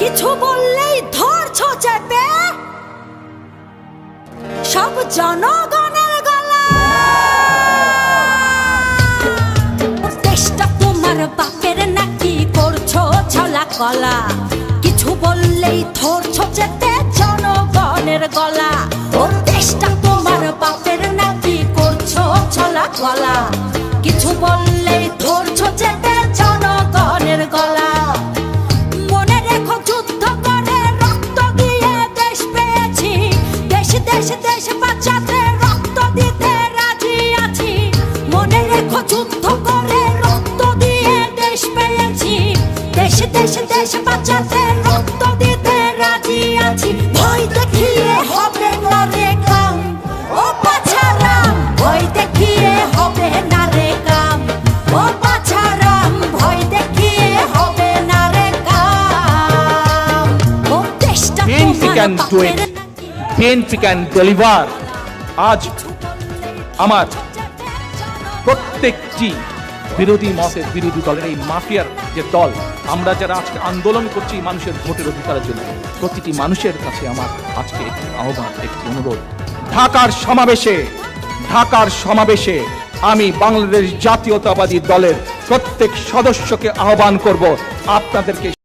কিছু বললেই ধরছো চেপে সব জনগণের গলা। দেশটা তোমার বাপের নাকি করছো ছলা কলা, কিছু বললেই ধরছো চেপে জনগণের গলা। ও দেশটা তোমার বাপের নাকি করছো ছলা কলা, কিছু বললেই ধরছো চেপে জনগণের গলা। মনে রেখো যুদ্ধ করে রক্ত দিয়ে দেশ পেয়েছি, দেশ দেশ দেশ বাঁচাতে রক্ত দিতে রাজি আছি। মনে রেখো যুদ্ধ করে রক্ত দিয়ে দেশ পেয়েছি, দেশ দেশ দেশ বাঁচাতে রক্ত দিতে রাজি আছি। ভয় দেখিয়ে হবে না রে কাম ও বাছারাম, ভয় দেখিয়ে হবে না রে কাম ও বাছারাম, ভয় দেখিয়ে হবে না রে কাম। ও দেশটা BNP can do it. BNP can deliver. আজ আমার প্রত্যেকটি বিরোধী মতের বিরোধী দলের এই মাফিয়ার যে দল, আমরা যারা আজকে আন্দোলন করছি মানুষের ভোটের অধিকারের জন্য, প্রতিটি মানুষের কাছে আমার আজকে একটি আহ্বান, একটি অনুরোধ। ঢাকার সমাবেশে আমি বাংলাদেশ জাতীয়তাবাদী দলের প্রত্যেক সদস্যকে আহ্বান করব, আপনাদেরকে